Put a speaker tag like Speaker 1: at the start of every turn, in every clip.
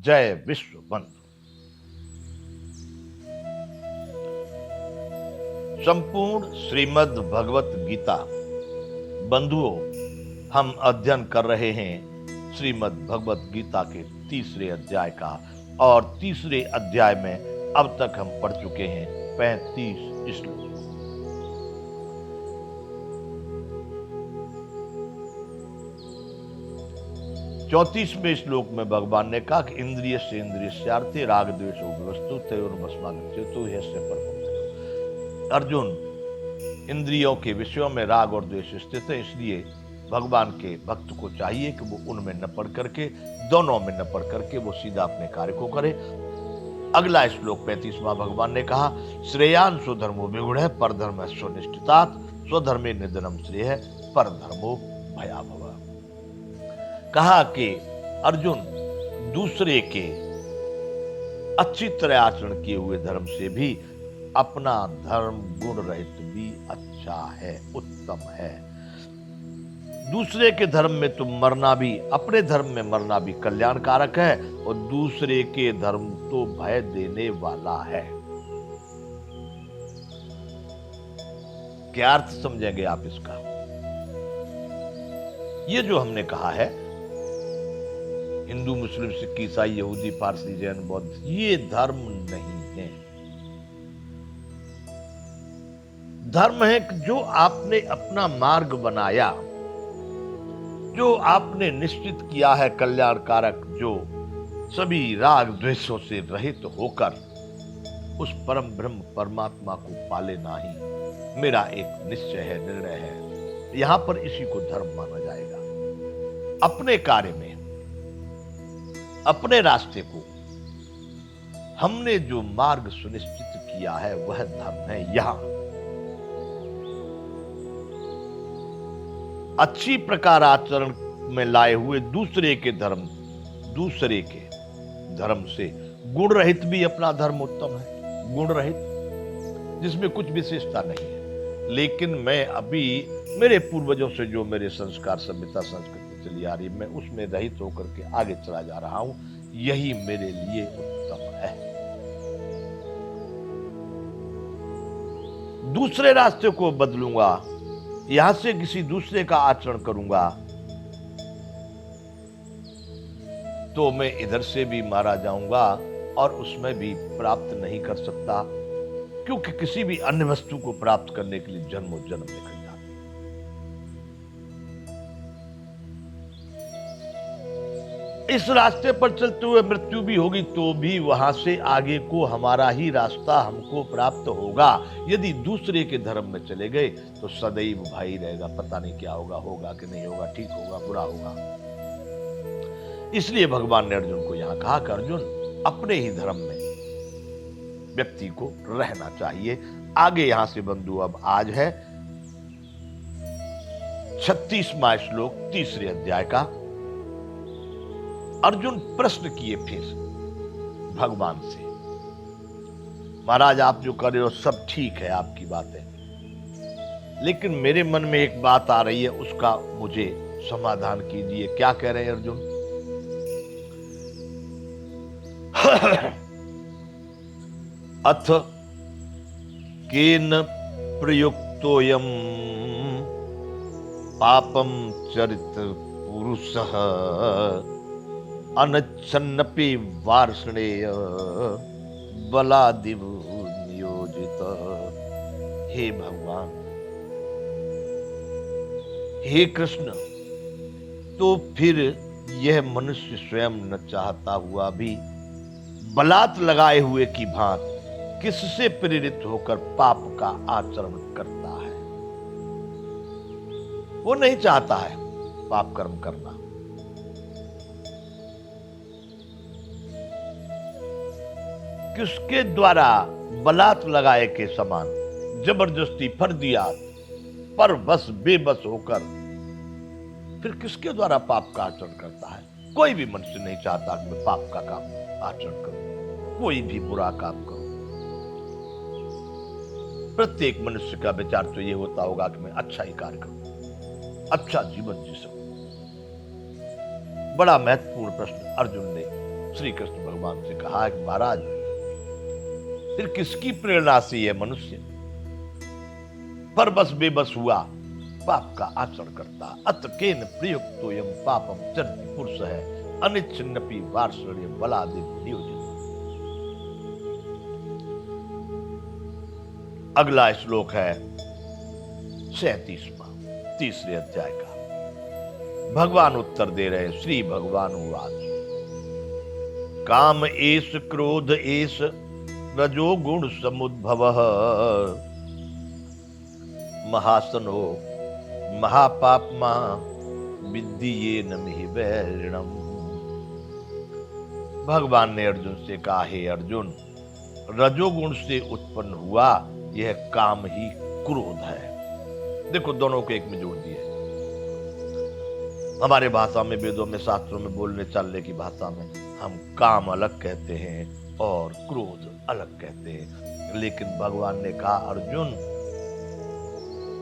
Speaker 1: जय विश्व बंधु। संपूर्ण श्रीमद् भगवत गीता बंधुओं, हम अध्ययन कर रहे हैं श्रीमद् भगवत गीता के तीसरे अध्याय का, और तीसरे अध्याय में अब तक हम पढ़ चुके हैं 35 श्लोक। चौंतीसवें श्लोक में भगवान ने कहा कि इंद्रिय से इंद्रियस्यार्थे राग द्वेष वस्तु तयोर्भस्मागच्छेतु ह्यस्य परमं। अर्जुन, इंद्रियों के विषयों में राग और द्वेष स्थित है, इसलिए भगवान के भक्त को चाहिए कि वो उनमें न पड़ करके, दोनों में न पड़ करके वो सीधा अपने कार्य को करे। अगला श्लोक 35वां भगवान ने कहा, श्रेयान स्वधर्मो विगुण है परधर्म स्वनिष्ठितात् स्वधर्मे निधनम श्रेय परधर्मो भयावह। कहा कि अर्जुन, दूसरे के अच्छी तरह आचरण किए हुए धर्म से भी अपना धर्म गुण रहित भी अच्छा है, उत्तम है। दूसरे के धर्म में तुम मरना भी, अपने धर्म में मरना भी कल्याणकारक है, और दूसरे के धर्म तो भय देने वाला है। क्या अर्थ समझेंगे आप इसका? ये जो हमने कहा है, हिंदू मुस्लिम सिख ईसाई यहूदी पारसी जैन बौद्ध, ये धर्म नहीं है। धर्म है कि जो आपने अपना मार्ग बनाया, जो आपने निश्चित किया है कल्याणकारक, जो सभी राग द्वेषों से रहित होकर उस परम ब्रह्म परमात्मा को पा लेना ही मेरा एक निश्चय है, निर्णय है। यहां पर इसी को धर्म माना जाएगा। अपने कार्य में, अपने रास्ते को हमने जो मार्ग सुनिश्चित किया है वह धर्म है। यहां अच्छी प्रकार आचरण में लाए हुए दूसरे के धर्म से गुण रहित भी अपना धर्म उत्तम है। गुण रहित जिसमें कुछ विशेषता नहीं है, लेकिन मैं अभी मेरे पूर्वजों से जो मेरे संस्कार, सभ्यता, संस्कृति चली आ रही, मैं उसमें रहित होकर के आगे चला जा रहा हूं, यही मेरे लिए उत्तम है। दूसरे रास्ते को बदलूंगा, यहां से किसी दूसरे का आचरण करूंगा, तो मैं इधर से भी मारा जाऊंगा और उसमें भी प्राप्त नहीं कर सकता, क्योंकि किसी भी अन्य वस्तु को प्राप्त करने के लिए जन्मों जन्म निकल जाता। इस रास्ते पर चलते हुए मृत्यु भी होगी तो भी वहां से आगे को हमारा ही रास्ता हमको प्राप्त होगा। यदि दूसरे के धर्म में चले गए तो सदैव भाई रहेगा, पता नहीं क्या होगा, होगा कि नहीं होगा, ठीक होगा, बुरा होगा। इसलिए भगवान ने अर्जुन को यहां कहा कि अर्जुन, अपने ही धर्म में व्यक्ति को रहना चाहिए। आगे यहां से बंधु अब आज है 36वां श्लोक तीसरे अध्याय का। अर्जुन प्रश्न किए फिर भगवान से, महाराज आप जो कर रहे हो सब ठीक है, आपकी बातें, लेकिन मेरे मन में एक बात आ रही है, उसका मुझे समाधान कीजिए। क्या कह रहे हैं अर्जुन? अथ केन प्रयुक्तोयम पापम चरित पुरुषः अनच्छन्नपि वार्ष्णेय बलादिव नियोजित। हे भगवान, हे कृष्ण, तो फिर यह मनुष्य स्वयं न चाहता हुआ भी बलात् लगाए हुए की भांति किससे प्रेरित होकर पाप का आचरण करता है? वो नहीं चाहता है पाप कर्म करना। किसके द्वारा बलात् लगाए के समान जबरदस्ती फर्जियात पर बस बेबस होकर फिर किसके द्वारा पाप का आचरण करता है? कोई भी मनुष्य नहीं चाहता कि मैं पाप का काम आचरण करूं, कोई भी बुरा काम करूं। प्रत्येक मनुष्य का विचार तो ये होता होगा कि मैं अच्छा ही कार्य करूं, अच्छा जीवन जी सकूं। बड़ा महत्वपूर्ण प्रश्न अर्जुन ने श्री कृष्ण भगवान से कहा कि महाराज, फिर किसकी प्रेरणा से यह मनुष्य पर बस बेबस हुआ पाप का आचरण करता? अत केन प्रयुक्तो यम पापम चरति पुरुष है अनिच्छिन्नपि वार्षण्य बलादि नियोजित। अगला श्लोक है 37वां, तीसरे अध्याय का। भगवान उत्तर दे रहे, श्री भगवान उवाच काम एष क्रोध एष रजो गुण समुद्भवः महासनो महापापमा विद्धि ये नमिहि वैरिणम्। भगवान ने अर्जुन से कहा, हे अर्जुन, रजोगुण से उत्पन्न हुआ यह काम ही क्रोध है। देखो, दोनों को एक में जोड़ दिए। हमारे भाषा में, वेदों में, शास्त्रों में, बोलने चालने की भाषा में हम काम अलग कहते हैं और क्रोध अलग कहते हैं। लेकिन भगवान ने कहा, अर्जुन,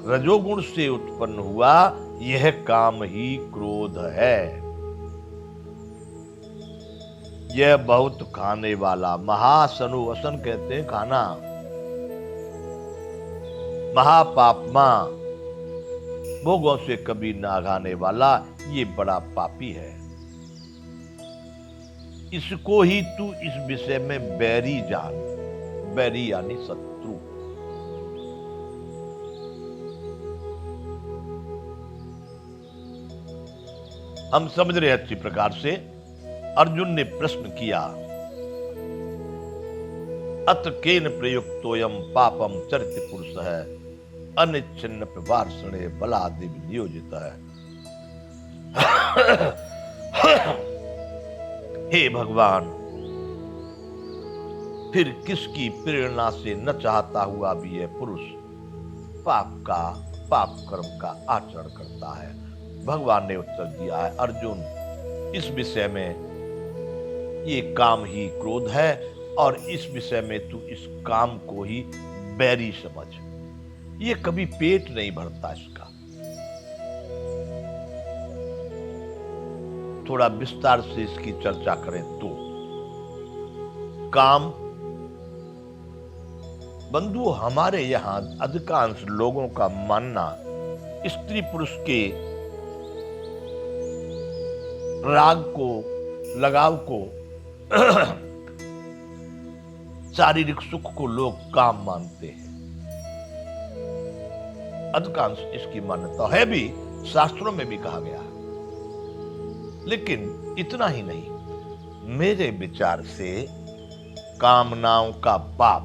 Speaker 1: रजोगुण से उत्पन्न हुआ यह काम ही क्रोध है। यह बहुत खाने वाला, महासनु, असन कहते हैं खाना, महापापमा, भोगों से कभी ना खाने वाला, ये बड़ा पापी है। इसको ही तू इस विषय में बैरी जान। बैरी यानी शत्रु। हम समझ रहे अच्छी प्रकार से। अर्जुन ने प्रश्न किया, अत केन प्रयुक्तोयम पापम चरित पुरुष है अनिच्छिन्न वार्षणे बलादि नियोजित है। हे भगवान, फिर किसकी प्रेरणा से न चाहता हुआ भी यह पुरुष पाप कर्म का आचरण करता है? भगवान ने उत्तर दिया है, अर्जुन, इस विषय में ये काम ही क्रोध है और इस विषय में तू इस काम को ही बैरी समझ। ये कभी पेट नहीं भरता इसका। थोड़ा विस्तार से इसकी चर्चा करें तो काम, बंधु, हमारे यहां अधिकांश लोगों का मानना स्त्री पुरुष के राग को, लगाव को, शारीरिक सुख को लोग काम मानते हैं। अधिकांश इसकी मान्यता है भी, शास्त्रों में भी कहा गया है। लेकिन इतना ही नहीं, मेरे विचार से कामनाओं का पाप,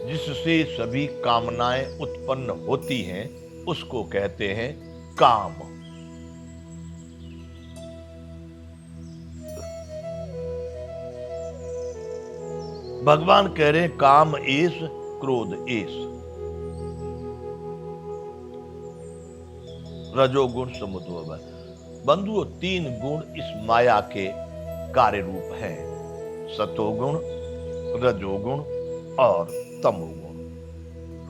Speaker 1: जिससे सभी कामनाएं उत्पन्न होती हैं, उसको कहते हैं काम। भगवान कह रहे हैं काम एस, क्रोध एस, रजोगुण समुद्भव। बंधुओं, 3 गुण इस माया के कार्य रूप हैं, सतोगुण, रजोगुण और तमोगुण।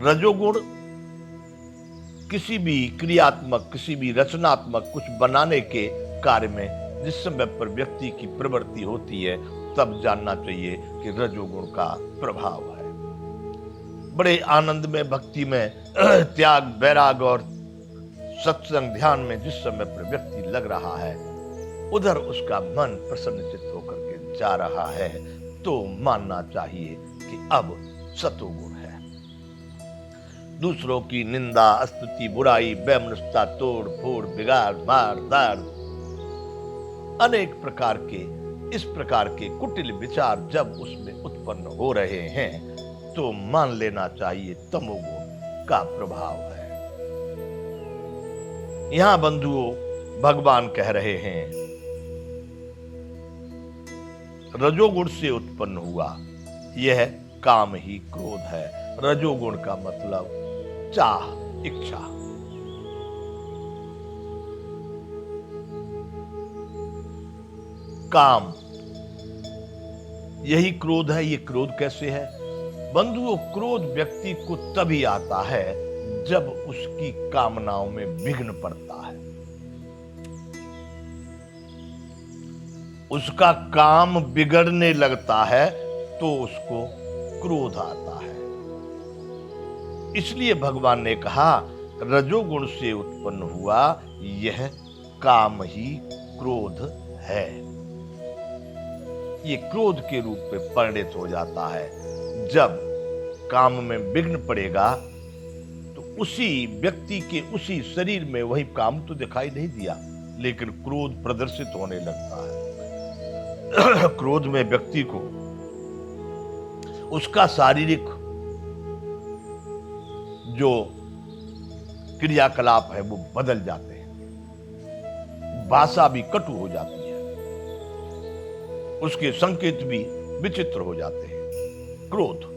Speaker 1: रजोगुण किसी भी क्रियात्मक, किसी भी रचनात्मक कुछ बनाने के कार्य में जिस समय पर व्यक्ति की प्रवृत्ति होती है, तब जानना चाहिए कि रजोगुण का प्रभाव है। बड़े आनंद में, भक्ति में, त्याग, वैराग और सत्संग, ध्यान में जिस समय पर व्यक्ति लग रहा है, उधर उसका मन प्रसन्नचित्त होकर के जा रहा है, तो मानना चाहिए कि अब सतोगुण है। दूसरों की निंदा, स्तुति, बुराई, वैमनस्यता, तोड़ फोड़, बिगाड़, मार दार, अनेक प्रकार के इस प्रकार के कुटिल विचार जब उसमें उत्पन्न हो रहे हैं, तो मान लेना चाहिए तमोगुण का प्रभाव है। यहां बंधुओं, भगवान कह रहे हैं रजोगुण से उत्पन्न हुआ यह काम ही क्रोध है। रजोगुण का मतलब चाह, इच्छा। काम, यही क्रोध है। ये क्रोध कैसे है बंधुओं? क्रोध व्यक्ति को तभी आता है जब उसकी कामनाओं में विघ्न पड़ता है। उसका काम बिगड़ने लगता है तो उसको क्रोध आता है। इसलिए भगवान ने कहा रजोगुण से उत्पन्न हुआ यह काम ही क्रोध है। ये क्रोध के रूप में परिणत हो जाता है। जब काम में विघ्न पड़ेगा तो उसी व्यक्ति के उसी शरीर में वही काम तो दिखाई नहीं दिया, लेकिन क्रोध प्रदर्शित होने लगता है। क्रोध में व्यक्ति को उसका शारीरिक जो क्रियाकलाप है वो बदल जाते हैं, भाषा भी कटु हो जाती है, उसके संकेत भी विचित्र हो जाते हैं। क्रोध